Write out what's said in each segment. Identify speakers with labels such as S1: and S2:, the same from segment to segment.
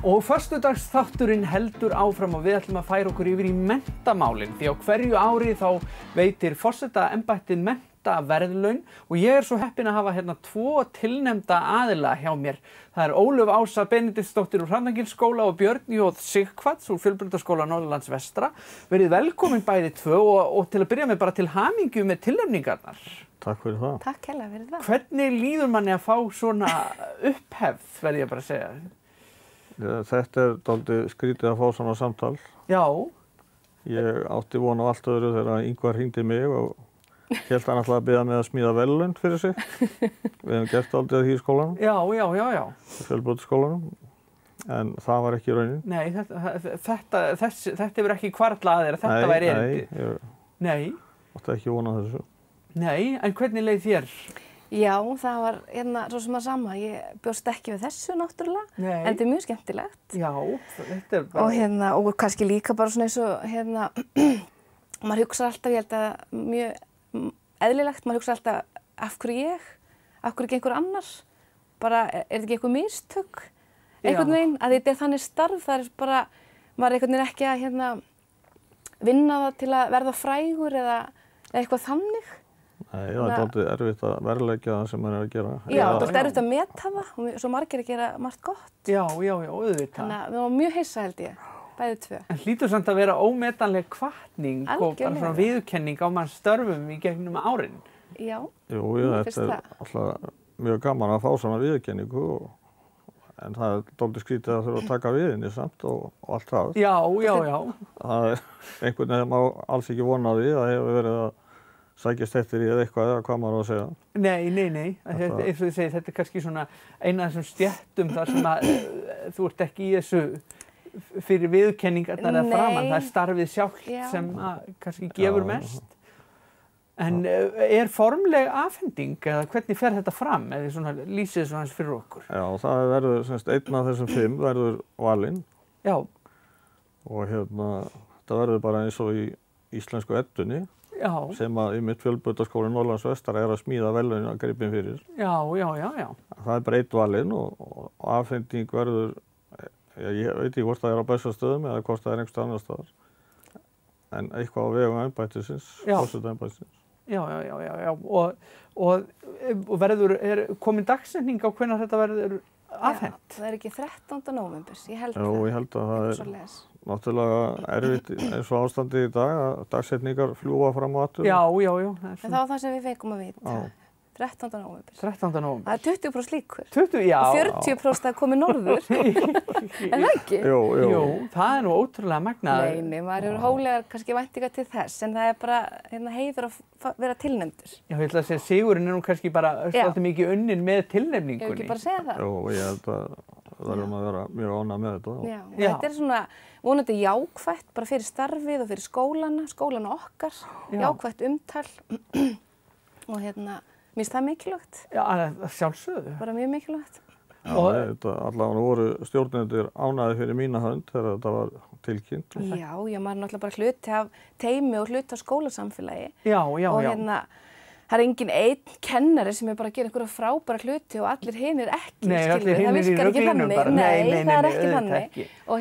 S1: Og föstudagsþátturinn heldur áfram og við ætlum að færa okkur yfir í menntamálin því á hverju ári þá veitir forsetaembættið menntaverðlaun og ég svo heppin að hafa hérna 2 tilnefnda aðila hjá mér. Það Ólöf Ása Benediktsdóttir úr Hrafnagilsskóla og Björn J. Sighvats úr Fjölbrautaskóla Norðurlands vestra. Verið velkomin bæði 2 og til að byrja með bara til hamingju með tilnefningarnar.
S2: Takk fyrir það.
S3: Takk hella fyrir það.
S1: Hvernig líður manni að fá svona upphefð, verð ég bara að segja?
S2: Þetta dálítið skrítið að fá svona samtal.
S1: Já.
S2: Ég átti von á allt öðru þegar Ingvar hringdi mig og hélt hann alltaf að biðja mig að smíða verðlaun fyrir sig. Við hefum gert dálítið því í skólanum.
S1: Já.
S2: Fjölbrautaskólanum. En það var ekki raunin.
S1: Nei, þetta hefur ekki hvarflað að þér að þetta væri erindi.
S2: Nei, ég átti ekki von á þessu.
S1: Nei, en hvernig leið þér?
S3: Já, það var svo sem að sama. Ég bjóst ekki við þessu náttúrulega, en þetta mjög skemmtilegt.
S1: Já, þetta bara...
S3: Og kannski líka bara svona eins og, maður hugsa alltaf, ég held að mjög eðlilegt, maður hugsa alltaf af hverju ég, af hverju ekki einhver annar, bara þetta ekki einhver mistök, einhvern veginn, að þetta þannig starf, það bara, maður einhvern veginn ekki að vinna það til að verða frægur eða eitthvað þannig.
S2: Nei, það dálítið erfitt að verðleggja það sem maður að gera.
S3: Já, dálítið erfitt að meta það og svo margir að gera margt gott.
S1: Já, auðvitað.
S3: Þannig að við varum mjög hissa held ég, bæði 2.
S1: En hlýtur samt að vera ómetanleg hvatning og bara svona viðurkenning á manns störfum í gegnum árin.
S3: Já,
S2: Jú, þetta alltaf mjög gaman að fá svona viðurkenningu en það dálítið skrítið að þurfa að taka við henni samt og allt það.
S1: Já.
S2: Það einhvern veginn má alls ekki vona því að hefur verið að sækjast eftir í eitthvað eða hvað maður á að segja.
S1: Nei. Eins og þið segið, þetta kannski svona eina af þessum stéttum þar sem að þú ert ekki í þessu fyrir viðurkenningarnar eða framan. Það starfið sjálft sem að kannski gefur mest. En formleg afhending eða hvernig fer þetta fram eða svona lýsið svona hans fyrir okkur?
S2: Já, það verður semst einn af þessum 5 verður valinn. Já. Og þetta verður bara eins og í íslensku eddunni.
S1: Já.
S2: Sem að í mitt Fjölbrautaskóla Norðurlands vestra að smíða verðlaun að gripin fyrir.
S1: Já.
S2: Það bara einn valinn og afhending verður, ég veit ekki hvort það á Bessastöðum eða hvort það einhvers annar staðar. En eitthvað á vegum embættisins, forsetaembættisins.
S1: Já. Og verður, komin dagsetning á hvenær þetta verður afhent?
S3: Já, það ekki 13. nóvember, ég held það.
S2: Jú, ég held að það náttúrulega erfitt eins og ástandi í dag að dagsetningar fljúga fram á aftur.
S1: Já.
S3: En það var það sem við fengum að vita. 13. nóvember.
S1: 13. nóvember.
S3: Það 20% líkur.
S1: 20, já.
S3: Og 40% að komi norður. En það ekki?
S1: Jú, það nú ótrúlega magnað.
S3: Nei, maður hefur hólegar kannski væntingar til þess, en það bara heiður að vera tilnefndur. Já,
S1: ég ætla að segja sigurinn nú kannski bara svolítið mikið unnin með tilnefningunni.
S3: Ég vil ekki bara segja það.
S2: Jú, ég held að verðum að vera mjög ánægð með þetta.
S3: Já, þetta svona vonandi jákvætt bara fyrir starfið og fyrir skólana okkar, jákvætt umtal og mér finnst það mikilvægt.
S1: Já, sjálfsögðu.
S3: Bara mjög mikilvægt.
S2: Já, allavega voru stjórnendur ánægðir fyrir mína hönd þegar þetta var tilkynnt.
S3: Já, maður náttúrulega bara hluti af teimi og hluti af skólasamfélagi.
S1: Já.
S3: Og það engin einn kennari sem bara að gera einhverja frábæra hluti og allir hinir ekki.
S1: Nei, allir hinir í ruglinum bara.
S3: Nei, það ekki þannig. Og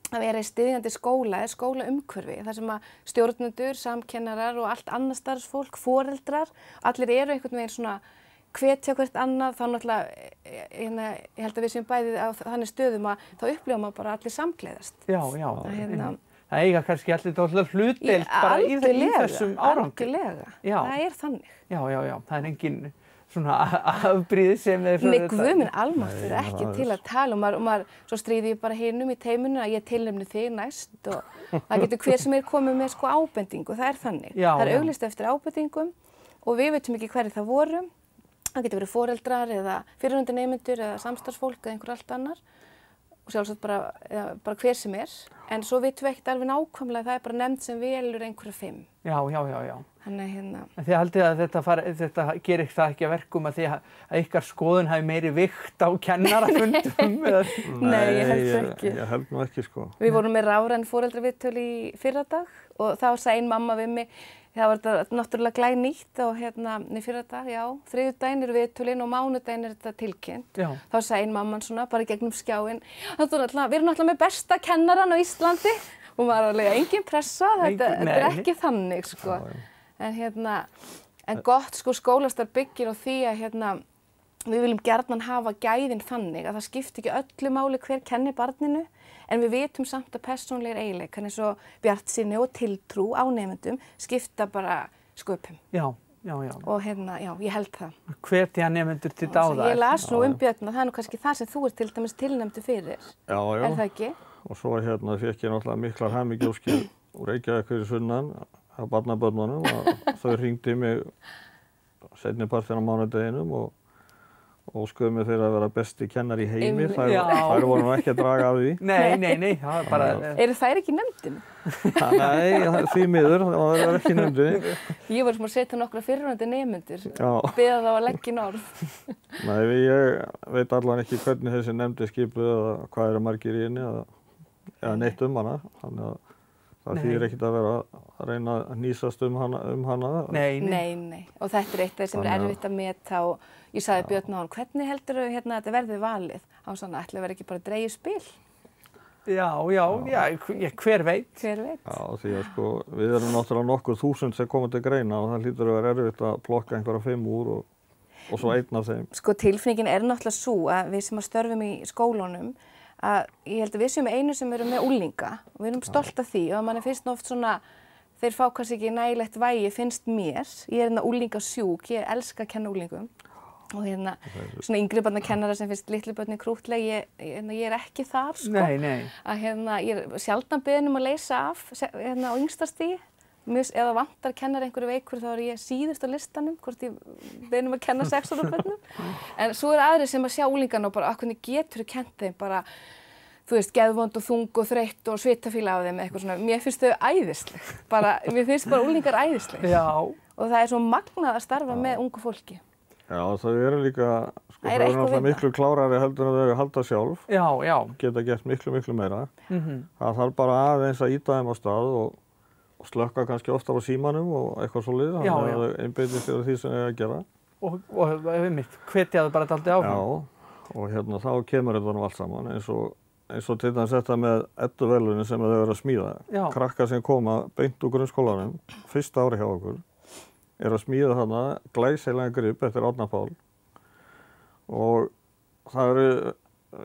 S3: að vera í styðjandi skóla eða skólaumhverfi, þar sem að stjórnendur, samkennarar og allt annað starfsfólk, foreldrar, allir eru einhvern veginn svona hvetja hvert annað, þá náttúrulega, ég held að við séum bæði á þannig stöðum að þá upplifa maður bara allir samgleðast.
S1: Já. Það eiga kannski allir dálítið hlutdeild bara í þessum árangri.
S3: Algjörlega, það er þannig.
S1: Já, það er engin svona afbrýði sem
S3: Nei, Guð minn almáttur ekki til að tala og maður svo stríði ég bara hinum í teiminu að ég tilnefni þig næst og það getur hver sem komið með ábendingu, það er þannig. Það er auglýst eftir ábendingum og við veitum ekki hverju það voru. Það getur verið foreldrar eða fyrrverandi nemendur eða samstarfsfólk eða einhver allt annar og sjálfsagt bara hver sem en svo vitum við ekkert alveg nákvæmlega það er bara nefnd sem velur einhverja 5.
S1: Já.
S3: Þannig
S1: Þið haldið að þetta gerir það ekki að verkum að ykkar skoðun hafi meiri vikt á kennarafundum?
S3: Nei, ég held ekki.
S2: Ég held nú ekki, sko.
S3: Við vorum með rafræn foreldraviðtöl í fyrradag og þá sagði ein mamma við mig, Það var þetta náttúrulega glænýtt og í fyrradag, já, þriðjudaginn eru viðtölin og mánudaginn er þetta tilkynnt.
S1: Já.
S3: Þá sagði ein mamman svona bara gegnum skjáinn, við erum náttúrulega með besta kennaran á Íslandi og maður alveg engin pressa, þetta er ekki þannig sko. En gott sko skólastarf byggir á því að við viljum gjarnan hafa gæðin þannig að það skiptir ekki öllu máli hver kennir barninu en við vitum samt að persónulegir eiginleikar eins og bjartsýni og tiltrú á nemendum skipta bara sköpum.
S1: Já.
S3: Og já, ég held það.
S1: Hvetja nemendur til dáða.
S3: Ég las nú Björn og það er nú kannski það sem þú ert til dæmis tilnefndur fyrir.
S2: Já.
S3: Er það ekki?
S2: Og svo fékk ég náttúrulega miklar hamingjóskir úr Reykjavík fyrir sunnan á barnabörnunum og þau hringdi mig seinni partinn á mánudeginum og óskuðu mig fyrir að vera besti kennari í heimi. Þær voru nú ekki að draga af því.
S1: Nei, það er bara...
S3: Eru þær ekki í nefndinni?
S2: Nei, því miður, það var ekki í nefndinni.
S3: Ég var sem að setja nokkra fyrirrandi nemendur og beða þá að leggja inn orð.
S2: Nei, ég veit allan ekki hvernig þessi nefndi skipuð eða hvað eru margir í henni eða neitt hana. Þannig að það þýðir ekkert að vera að reyna að hnýsast hana.
S3: Nei. Og þetta er eitt af þeir sem er erfitt að meta og ég sagði Björn á hann, hvernig heldurðu að þetta verði valið? Hann svona, ætli verði ekki bara dregið spil?
S1: Já, hver veit?
S3: Hver veit?
S2: Já, því að sko, við erum náttúrulega nokkur þúsund sem koma til greina og það hlýtur að vera erfitt að plokka einhverja 5 úr og svo einn af þeim.
S3: Sko tilfinningin er náttúrulega svo að við sem að störfum í skólunum að ég held að við séum einu sem eru með unglinga og við erum stolt af því og manni finnst oft svona, þeir fá kannski ekki nægilegt vægi, finnst mér. Ég er unglingasjúk, ég elska að kenna unglingum og svona yngri barnakennara sem finnst litlu börnin krúttleg, ég er ekki þar sko.
S1: Nei.
S3: Að ég er sjaldan beðin að leysa af á yngsta stigi. Eða vantar kennar einhverju veikur þá er ég síðust á listanum, hvort ég beðin að kenna 6 ára börnum. En svo er aðrir sem að sjá unglingana og bara hvernig getur þú kennt þeim bara, þú veist, geðvond og þung og þreytt og svitafíla á þeim eitthvað svona. Mér finnst þau æðisleg, mér finnst bara unglingar æðisleg.
S1: Já.
S3: Og það er svo magnað að starfa með ungu fólki.
S2: Já, það eru líka, sko, það eru náttúrulega miklu klárari heldur en þau halda sjálf.
S1: Já.
S2: Geta gert miklu meira. Það þarf bara aðeins að ýta þeim á stað og slökka kannski oftar á símanum og eitthvað svoleiðis, þannig að þau einbeiti sér því sem þau að gera.
S1: Og hvetja þau bara dálítið áfram.
S2: Já, og þá kemur þetta nú allt saman, eins og til dæmis þetta með edduverðlaunin sem þau eru að smíða. Krakkar sem koma beint úr grunnskólanum, fyrsta ári hjá okkur, er að smíða þarna glæsilegan grip eftir Árna Pál og það eru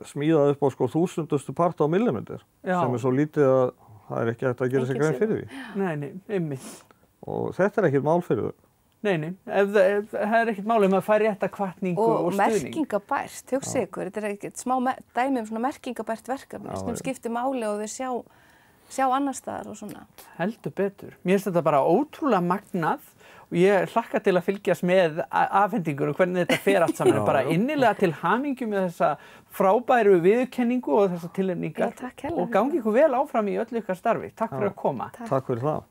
S2: smíðað upp á sko 1000-ustu part á millimetr sem er svo lítið að það er ekki hægt að gera sig grein fyrir því.
S1: Nei, einmitt.
S2: Og þetta er ekkert mál fyrir þau.
S1: Nei, það er ekkert mál að færa rétta hvatningu og stuðning.
S3: Og merkingabært, hugsið ykkur, þetta er ekkert smá dæmi svona merkingabært verkefni sem skiptir máli og þau sjá annars staðar og svona.
S1: Heldur betur. Mér finnst þetta bara ótrúlega magnað og ég hlakka til að fylgjast með afhendingur og hvernig þetta fer allt saman. Bara innilega til hamingju með þessa frábæru viðurkenningu og þessa tilnefningar.
S3: Takk hella.
S1: Og gangi ykkur vel áfram í öllu ykkar starfi. Takk fyrir að koma.
S2: Takk fyrir það.